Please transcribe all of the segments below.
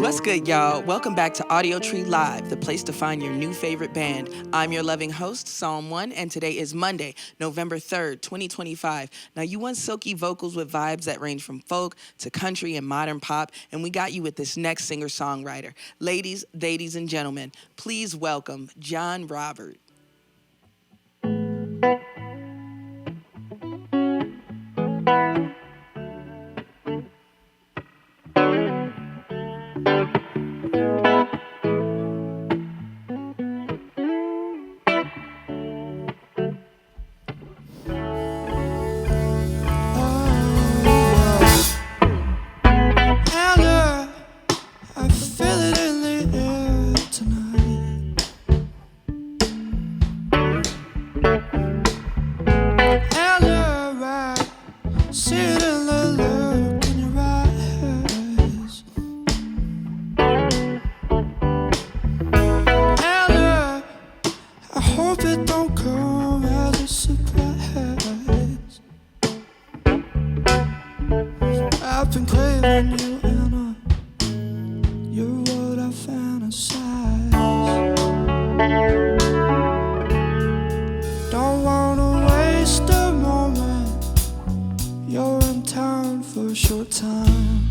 What's good, y'all? Welcome back to Audiotree Live, the place to find your new favorite band. I'm your loving host, Psalm 1, and today is Monday, November 3rd, 2025. Now, you want silky vocals with vibes that range from folk to country and modern pop, and we got you with this next singer-songwriter. Ladies, and gentlemen, please welcome John Robert. I've been craving you, Anna. You're what I fantasize. Don't wanna waste a moment. You're in town for a short time.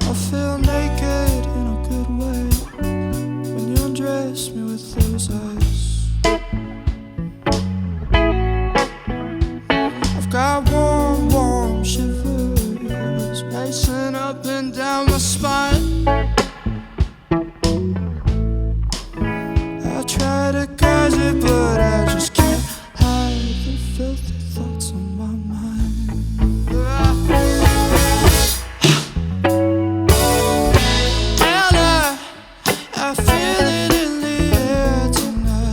I feel naked in a good way when you undress me with those eyes. Got warm shivers racing up and down my spine. I try to guard it, but I just can't hide the filthy thoughts on my mind. And I feel it in the air tonight.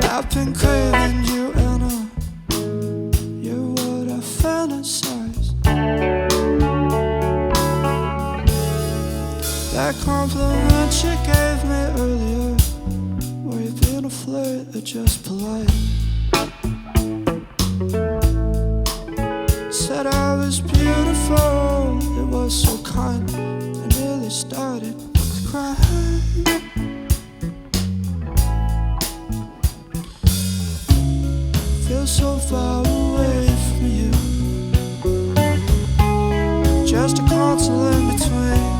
I've been craving you, Anna. You're what I fantasize. That compliment you gave me earlier, were you being a flirt or just polite? Said I was beautiful, it was so kind. I nearly started to cry. Feel so far away from you, just a console in between.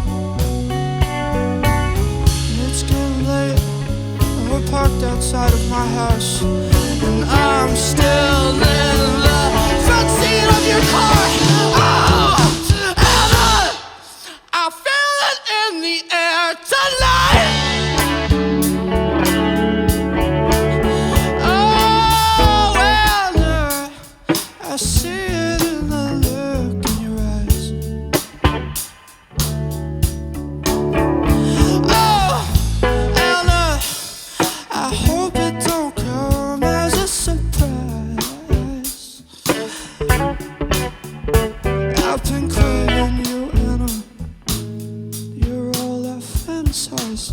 And it's getting late, and we're parked outside of my house, and I'm still in the front seat of your car. Oh, Anna, I feel it in the air tonight. I see it in the look in your eyes. Oh, Anna, I hope it don't come as a surprise. I've been craving you, Anna. You're all I fantasize.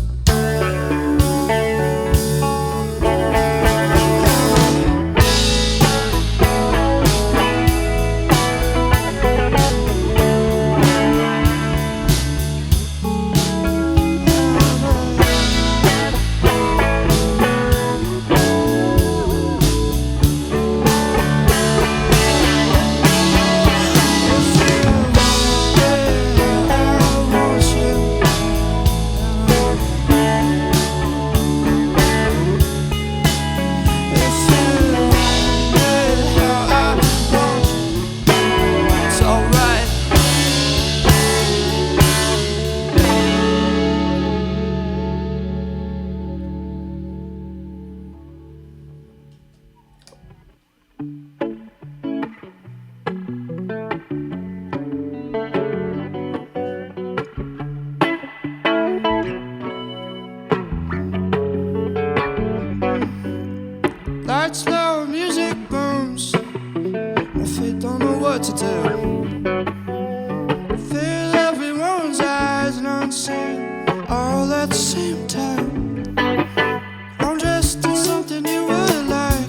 same time. I'm dressed in something you would like.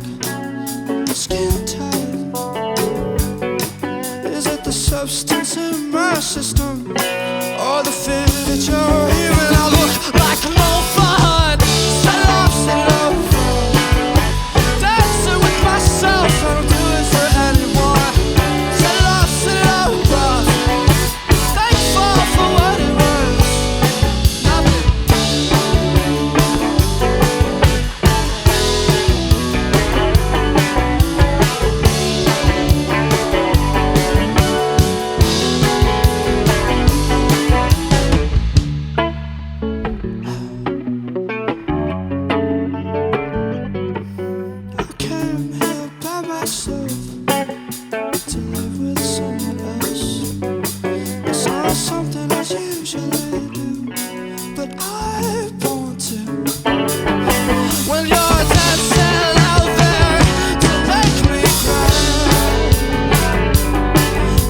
Skin tight. Is it the substance in my system, or the fear that you're here and I look like I'm on fire? Set off, dancing with myself. I don't do it for anyone. Set off, thankful for what it was. Nothing. I came here by myself to live with someone else. It's not something I usually do, but I want to. When you're dancing out there to make me cry,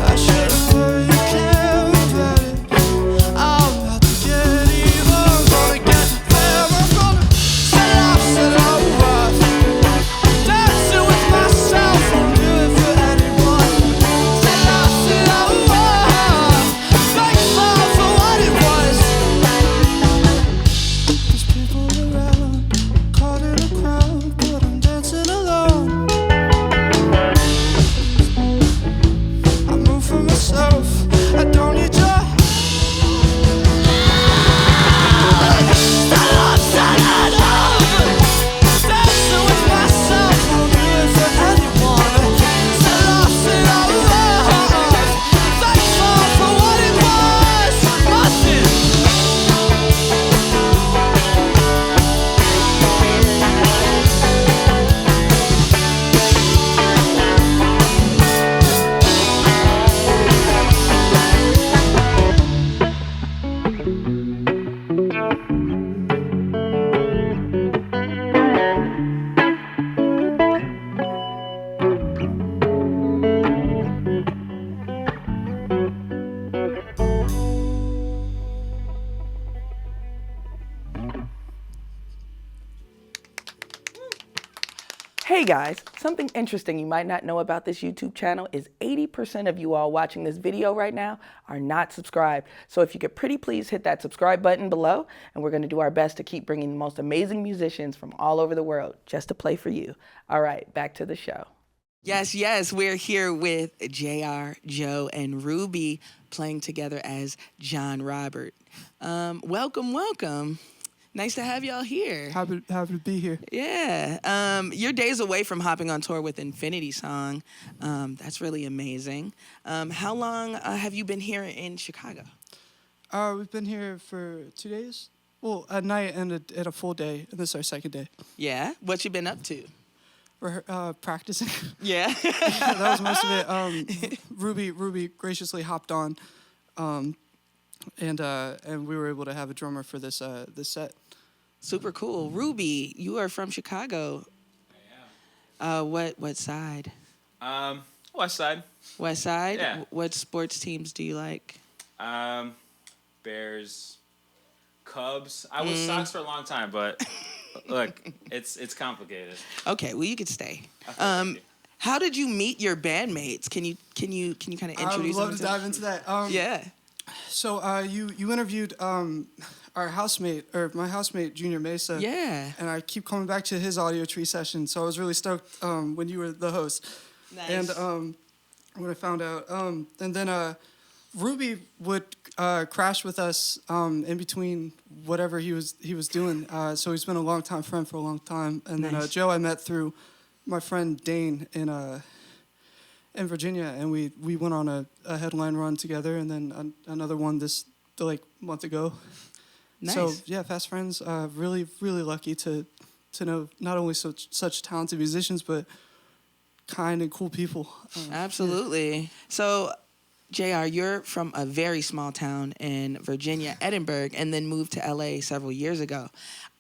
I shouldn't worry, you care about it. I'm about to get even, gonna get there. I'm gonna set it up rough. Dancing with myself, won't do it for anyone. Set it up rough. Thankful for what it was. There's people around, caught in a crowd, but I'm dancing alone. I move for myself, I don't need your help. Set it up. Dancing with myself, won't do it for anyone. Set it up. Thankful for what it was. Nothing. Hey guys, something interesting you might not know about this YouTube channel is 80% of you all watching this video right now are not subscribed. So if you could pretty please hit that subscribe button below, and we're going to do our best to keep bringing the most amazing musicians from all over the world just to play for you. All right, back to the show. Yes, we're here with JR, Joe, and Ruby playing together as John Robert. Welcome. Nice to have y'all here. Happy to be here. Yeah. You're days away from hopping on tour with Infinity Song. That's really amazing. How long have you been here in Chicago? We've been here for 2 days. Well, a night and a full day. This is our second day. Yeah. What you been up to? We're practicing. Yeah. Yeah, that was most of it. Ruby graciously hopped on, and we were able to have a drummer for this set. Super cool. Ruby, you are from Chicago. I am. What side? West Side. West Side? Yeah. What sports teams do you like? Bears, Cubs. I was Sox for a long time, but look, it's complicated. Okay, well you could stay. Okay. How did you meet your bandmates? Can you kind of introduce I would love them to dive into that. Yeah. So you interviewed our housemate, or my housemate, Junior Mesa. Yeah. And I keep coming back to his Audiotree session, so I was really stoked when you were the host. Nice. And when I found out, and then Ruby would crash with us in between whatever he was doing. So he's been a longtime friend for a long time. And then Nice. Joe I met through my friend Dane in Virginia, and we went on a headline run together, and then another one month ago. Nice. So yeah, fast friends. Really lucky to know not only such talented musicians, but kind and cool people. Absolutely. Yeah. So, JR, you're from a very small town in Virginia, Edinburgh, and then moved to LA several years ago.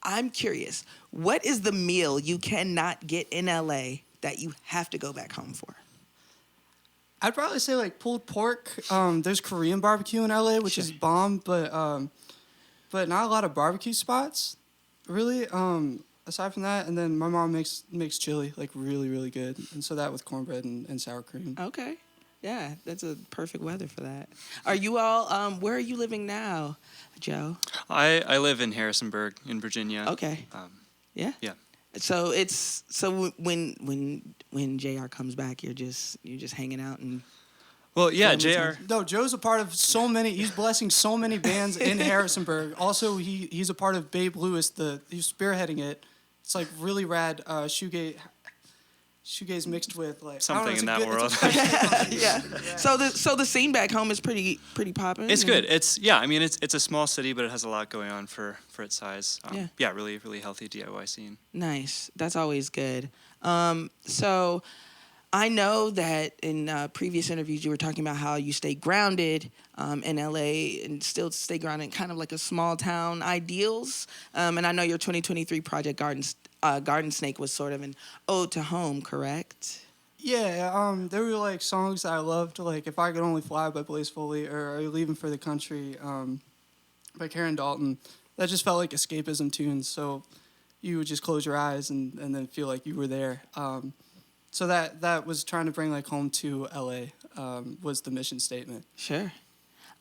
I'm curious, what is the meal you cannot get in LA that you have to go back home for? I'd probably say like pulled pork. There's Korean barbecue in LA, which is bomb, but but not a lot of barbecue spots, really. Aside from that, and then my mom makes chili like really really good, and so that with cornbread and sour cream. Okay. Yeah, that's a perfect weather for that. Are you all, where are you living now, Joe? I live in Harrisonburg in Virginia. Okay. Yeah? Yeah. So when JR comes back, you're just hanging out and... Well, yeah, Family JR. No, Joe's a part of so many. He's blessing so many bands in Harrisonburg. Also, he's a part of Babe Lewis. He's spearheading it. It's like really rad. Shoegaze mixed with like Something in that world. yeah. So the scene back home is pretty popping. It's good. It's a small city, but it has a lot going on for its size. Yeah. Really really healthy DIY scene. Nice. That's always good. So I know that in previous interviews you were talking about how you stay grounded in LA and still stay grounded in kind of like a small town ideals. And I know your 2023 project Garden Snake was sort of an ode to home, correct? Yeah, there were like songs that I loved, like "If I Could Only Fly" by Blaze Foley, or "Are You Leaving for the Country" by Karen Dalton. That just felt like escapism tunes, so you would just close your eyes and then feel like you were there. So that was trying to bring like home to LA was the mission statement. Sure.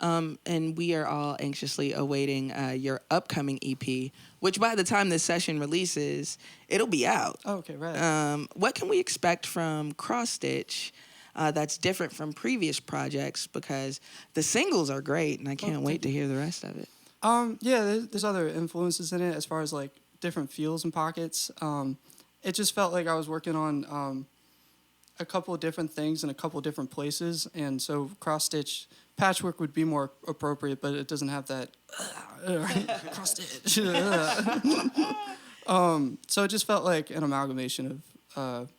And we are all anxiously awaiting your upcoming EP, which by the time this session releases, it'll be out. Oh, okay, right. What can we expect from Cross Stitch that's different from previous projects? Because the singles are great, and I can't wait to hear the rest of it. Yeah, there's other influences in it as far as like different feels and pockets. It just felt like I was working on a couple of different things in a couple of different places, and so cross stitch patchwork would be more appropriate, but it doesn't have that cross stitch. So it just felt like an amalgamation of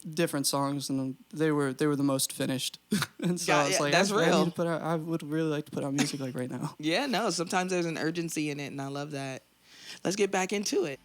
different songs, and they were the most finished. And so I was like, that's real. I would really like to put out music like right now. Yeah, no, sometimes there's an urgency in it, and I love that. Let's get back into it.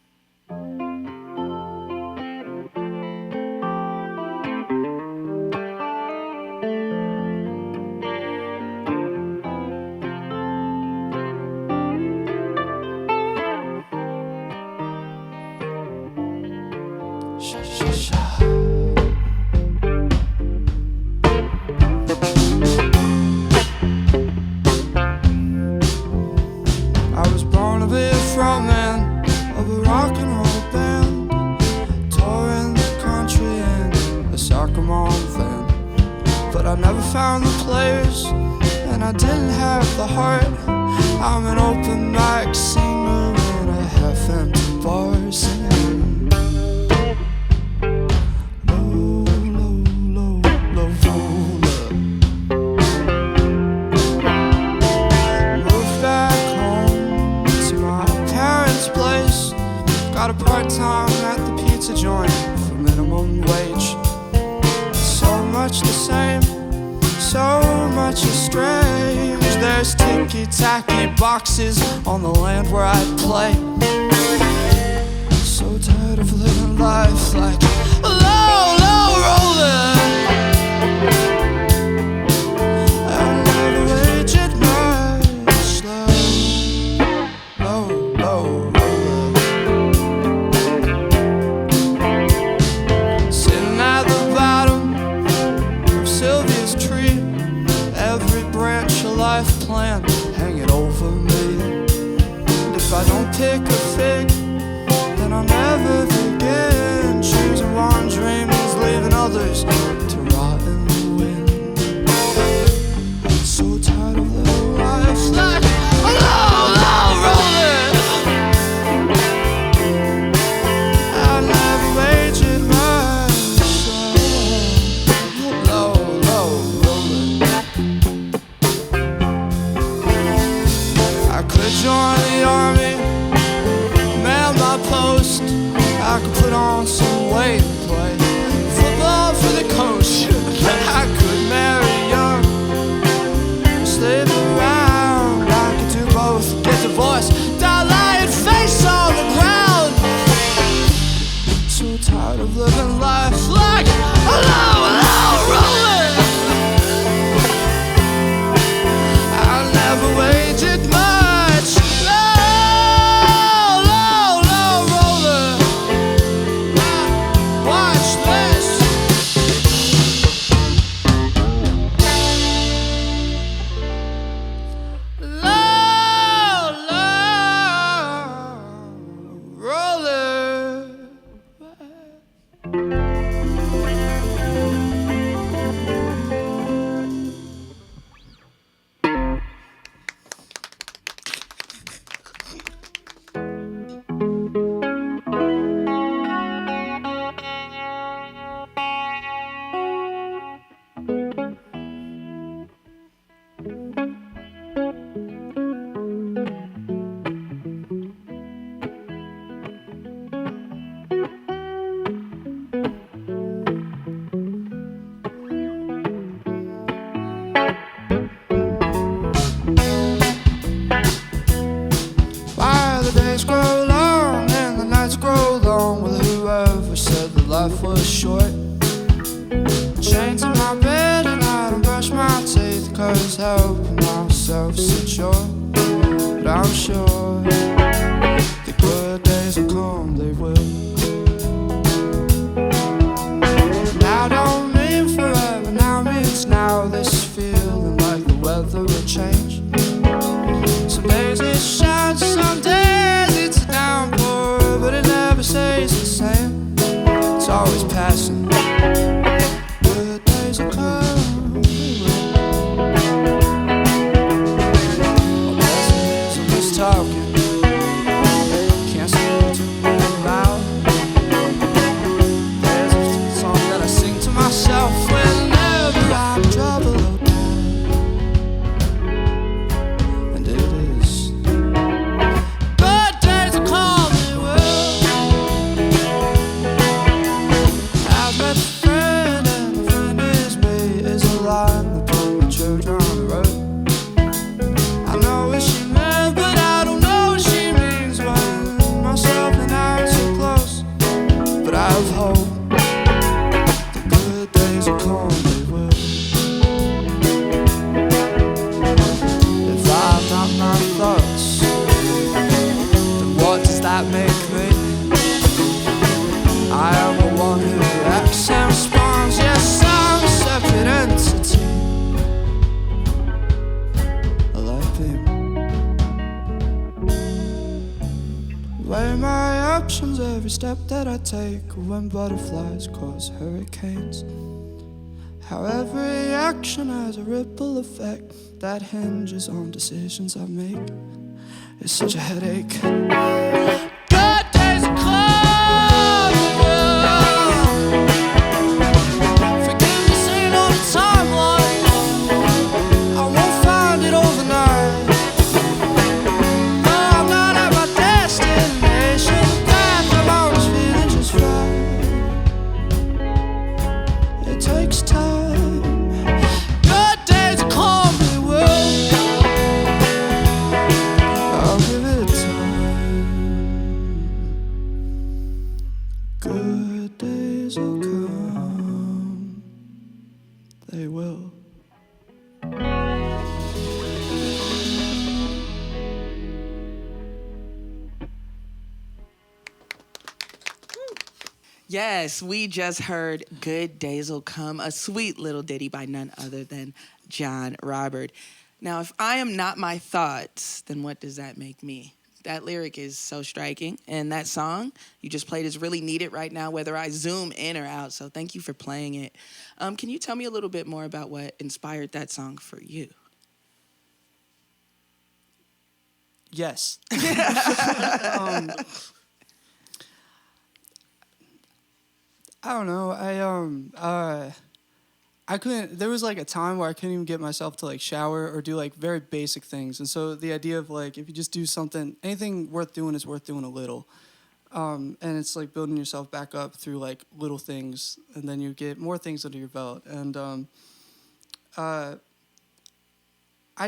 I was born to be a frontman of a rock and roll band, touring the country in a soccer mom van. But I never found the players, and I didn't have the heart. I'm an open mic singer in a half-empty bar singing low, low, low, low, low. Moved back home to my parents' place. Got a part-time at the pizza joint for minimum wage. So much the same, so much is strange. There's ticky-tacky boxes on the land where I play. So tired of living life like low, low rolling. I never aged much. Low, low rolling. Sitting at the bottom of Sylvia's tree, every branch a life plan hanging over me. And if I don't pick a fig, then I'll never begin. Choosing one dream means leaving others to rot in the wind. So tired of living life like a low, low rolling. I never aged myself. Low, low rolling. I could join the army, man my post. I could put on some weight and play football for the coach. I could marry young, slave around. I could do both, get divorced, die lying face on the ground. So tired of living life like a low, low rolling. I never waged much. 'cause helping myself secure. But I'm sure the good days will come, they will. Now don't mean forever, now means now. This feeling like the weather will change. Some days it shines, some days it's a downpour, but it never stays the same. It's always passing. Good days will come. I'm just talking. Can't speak too loud. There's a song that I sing to myself whenever I'm troubled. Every step that I take when butterflies cause hurricanes. How every action has a ripple effect that hinges on decisions I make. It's such a headache. Good days are coming. Forgiveness ain't on the timeline. I won't find it overnight. No, I'm not at my destination. It takes time. Good days will come, they will. I'll give it time. Good days will come, they will. Yes, we just heard Good Days'll Come, a sweet little ditty by none other than John Robert. Now, if I am not my thoughts, then what does that make me? That lyric is so striking, and that song you just played is really needed right now, whether I zoom in or out, so thank you for playing it. Can you tell me a little bit more about what inspired that song for you? Yes. I don't know. I couldn't. There was like a time where I couldn't even get myself to like shower or do like very basic things, and so the idea of like if you just do something, anything worth doing is worth doing a little, and it's like building yourself back up through like little things, and then you get more things under your belt. And I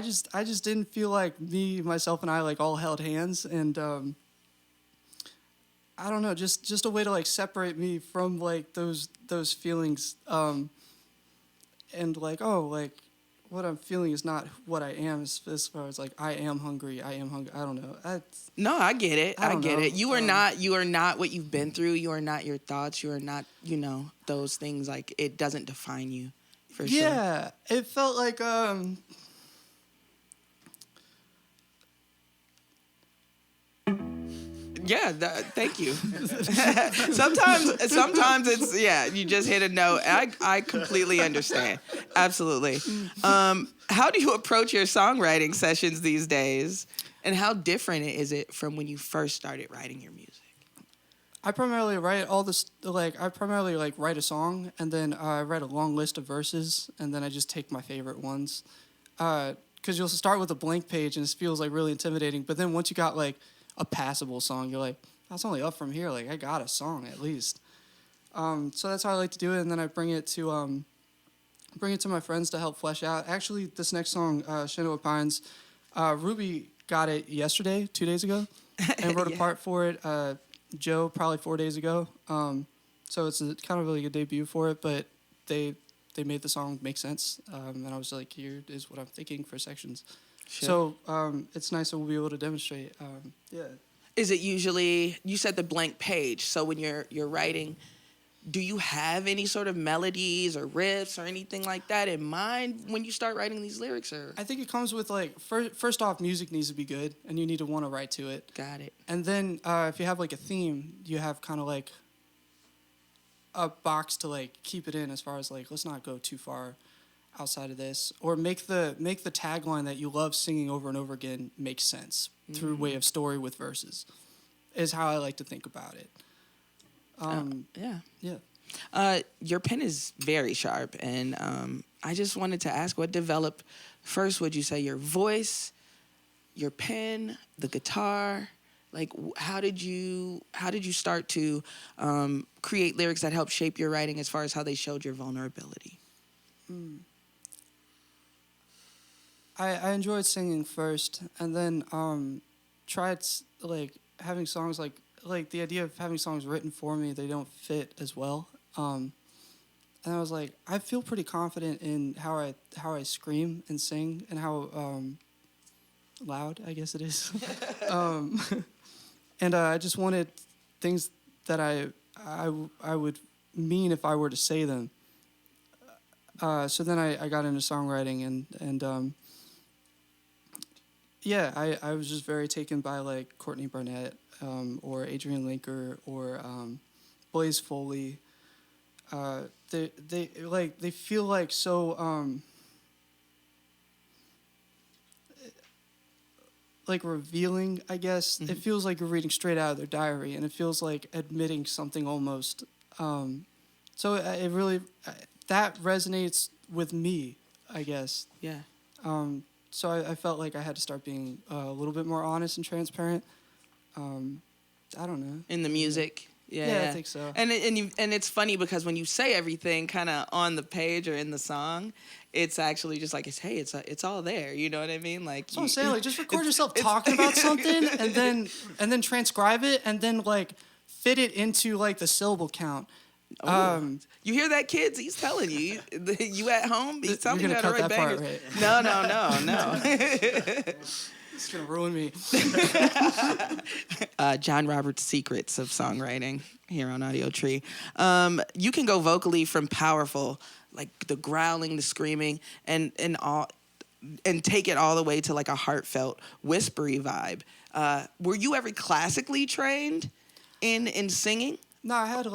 just didn't feel like me, myself, and I like all held hands, and I don't know, just a way to like separate me from like those feelings, and like, oh, like what I'm feeling is not what I am as far as like I am hungry. I don't know. No, I get it. I get know. it. You are not what you've been through. You are not your thoughts. You are not, those things. Like, it doesn't define you, for sure. Yeah, it felt like Yeah, thank you. sometimes it's, you just hit a note. I completely understand. Absolutely. How do you approach your songwriting sessions these days? And how different is it from when you first started writing your music? I primarily write write a song, and then I write a long list of verses, and then I just take my favorite ones. Because you'll start with a blank page, and it feels like really intimidating. But then once you got like a passable song, you're like, that's only up from here. Like, I got a song at least. So that's how I like to do it, and then I bring it to my friends to help flesh out. Actually, this next song, Shenandoah Pines, Ruby got it yesterday, 2 days ago, and wrote a part for it. Joe probably 4 days ago. So it's kind of really good debut for it, but they they made the song make sense, and I was like, here is what I'm thinking for sections. Sure. So it's nice that we'll be able to demonstrate. Yeah. Is it usually, you said the blank page, so when you're writing, do you have any sort of melodies or riffs or anything like that in mind when you start writing these lyrics? Or I think it comes with like first off, music needs to be good, and you need to want to write to it. got it. And then if you have like a theme, you have kind of like a box to like keep it in, as far as like, let's not go too far outside of this, or make the tagline that you love singing over and over again make sense through way of story with verses, is how I like to think about it. Yeah. Yeah. Your pen is very sharp, and I just wanted to ask, what developed first? Would you say your voice, your pen, the guitar? Like, how did you start to create lyrics that helped shape your writing as far as how they showed your vulnerability? I enjoyed singing first, and then tried like having songs like the idea of having songs written for me, they don't fit as well. And I was like, I feel pretty confident in how I scream and sing, and how loud, I guess it is. And I just wanted things that I would mean if I were to say them. So then I got into songwriting, and yeah, I was just very taken by like Courtney Barnett, or Adrian Linker, or Blaze Foley. They feel like so like revealing, I guess. It feels like you're reading straight out of their diary, and it feels like admitting something almost. So it really that resonates with me, I guess. Yeah. So I felt like I had to start being a little bit more honest and transparent. I don't know. In the music. Yeah, I think so. And it's funny because when you say everything kind of on the page or in the song, it's actually just like, it's all there. You know what I mean? Like, that's what I'm saying. Like, just record yourself talking about something, and then transcribe it, and then like fit it into like the syllable count. You hear that, kids? He's telling you. You at home? He's telling you You're how gonna to cut write that bangers. part, right? No. It's gonna ruin me. John Robert's Secrets of Songwriting here on Audiotree. You can go vocally from powerful, like the growling, the screaming, and take it all the way to like a heartfelt, whispery vibe. Were you ever classically trained in singing? No, I had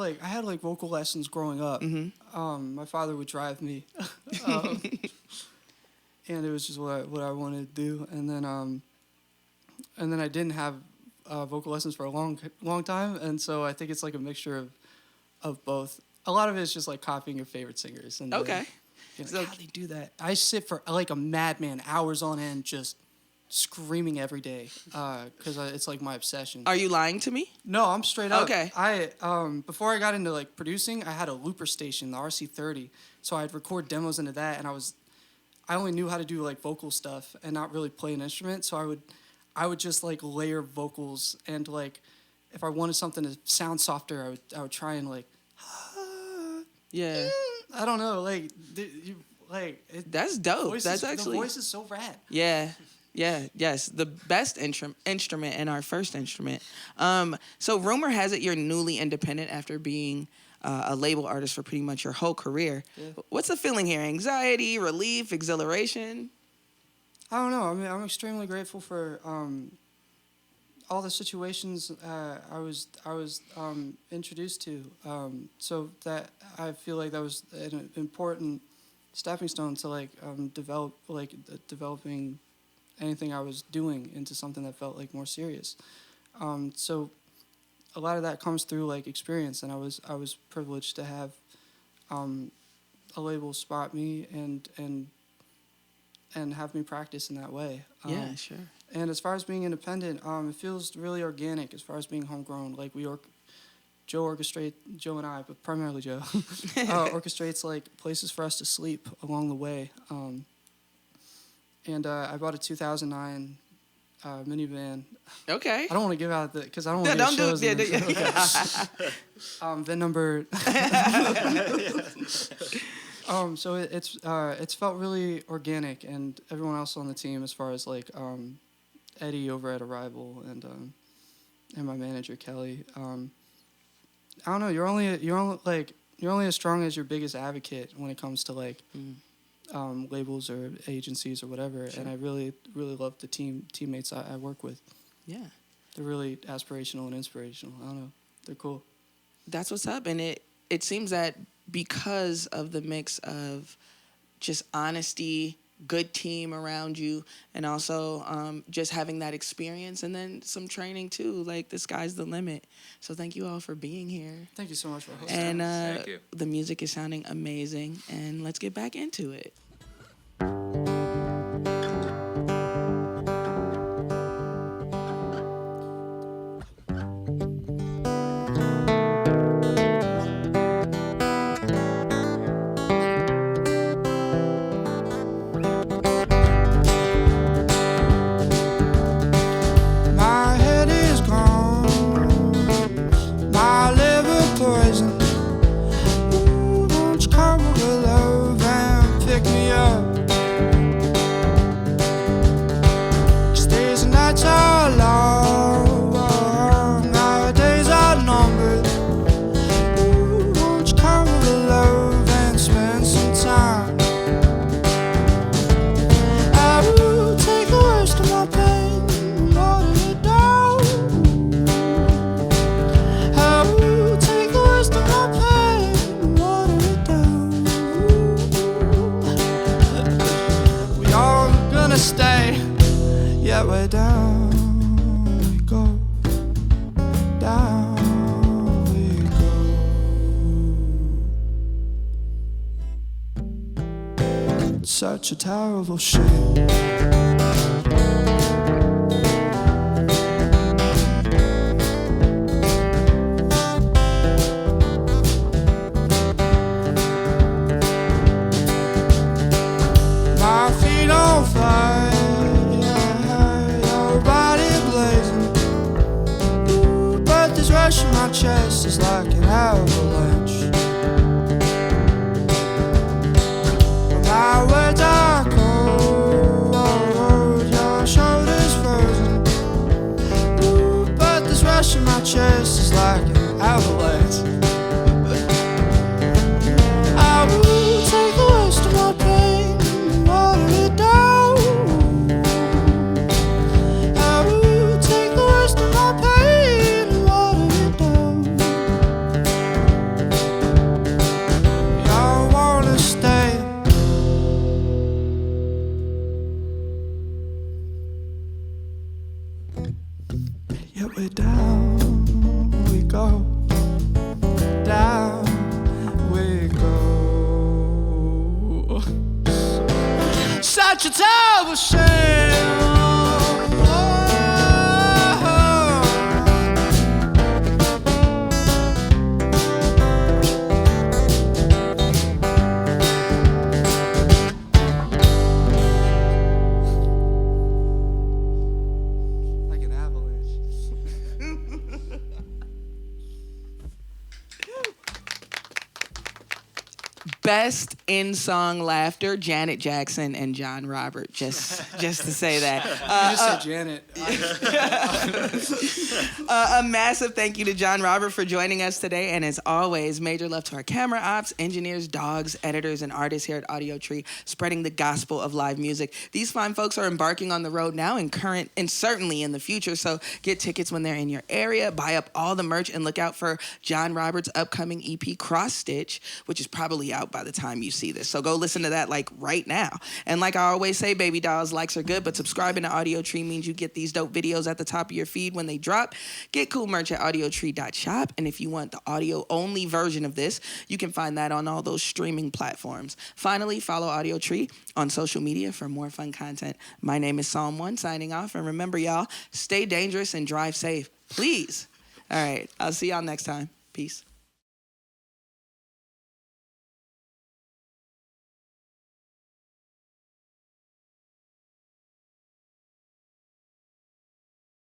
like vocal lessons growing up. My father would drive me, and it was just what I wanted to do. And then I didn't have vocal lessons for a long time, and so I think it's like a mixture of both. A lot of it is just like copying your favorite singers. And Okay. like, how do they do that? I sit for like a madman, hours on end, just screaming every day, because it's like my obsession. Are you lying to me? No, I'm straight up. Okay. I before I got into like producing, I had a looper station, the RC30, so I'd record demos into that, and I only knew how to do like vocal stuff and not really play an instrument, so I would just like layer vocals, and like if I wanted something to sound softer, I would try and like Yeah. I don't know, like That's dope. That's actually, the voice is so rad. Yeah. Yeah, yes, the best instrument and our first instrument. So rumor has it you're newly independent after being a label artist for pretty much your whole career. Yeah. What's the feeling here? Anxiety, relief, exhilaration? I don't know. I mean, I'm extremely grateful for all the situations I was introduced to. So that I feel like that was an important stepping stone to like developing anything I was doing into something that felt like more serious. So a lot of that comes through like experience, and I was privileged to have a label spot me and have me practice in that way. Yeah, sure. And as far as being independent, it feels really organic as far as being homegrown. Like Joe and I, but primarily Joe, orchestrates like places for us to sleep along the way. And I bought a 2009 minivan. Okay. I don't want to give out because I don't want to Don't give do shows. VIN number. So it's felt really organic, and everyone else on the team, as far as like Eddie over at Arrival and my manager Kelly. I don't know. You're only as strong as your biggest advocate when it comes to like labels or agencies or whatever. Sure. And I really love the teammates I work with. Yeah. They're really aspirational and inspirational. I don't know. They're cool. That's what's up. And it seems that because of the mix of just honesty, good team around you, and also just having that experience and then some training too, like the sky's the limit. So thank you all for being here. Thank you so much for hosting. And Thank you. the music is sounding amazing, and let's get back into it. My head is gone, my liver poison. Ooh, won't you come over, love, and pick me up? 'Cause days and nights are long, our days are numbered. Ooh, won't you come over, love, and spend some time? I will take the worst of my pain and water it down. I will take the worst of my pain and water it down. We all gonna stay, yet we're down we go, down we go. It's such a terrible shame. My feet on fire, your body blazing. Ooh, but this rush in my chest is like an avalanche. My words are cold, your shoulders frozen. Ooh, but this rush in my chest is like an avalanche. I will take the worst of my pain and water it down. I will take the worst of my pain and water it down. We all wanna stay, yet we're down we go, down we go. Such a terrible shame. Like an avalanche. Best in-song laughter, Janet Jackson and John Robert. Just to say that. You just said Janet. A massive thank you to John Robert for joining us today. And as always, major love to our camera ops, engineers, dogs, editors, and artists here at Audiotree, spreading the gospel of live music. These fine folks are embarking on the road now and current and certainly in the future. So get tickets when they're in your area, buy up all the merch, and look out for John Robert's upcoming EP, Cross Stitch, which is probably out by the time you see this. So go listen to that like right now. And like I always say, baby dolls, likes are good, but subscribing to Audiotree means you get these dope videos at the top of your feed when they drop. Get cool merch at audiotree.shop. And if you want the audio-only version of this, you can find that on all those streaming platforms. Finally, follow Audiotree on social media for more fun content. My name is Psalm 1, signing off. And remember, y'all, stay dangerous and drive safe, please. All right, I'll see y'all next time. Peace.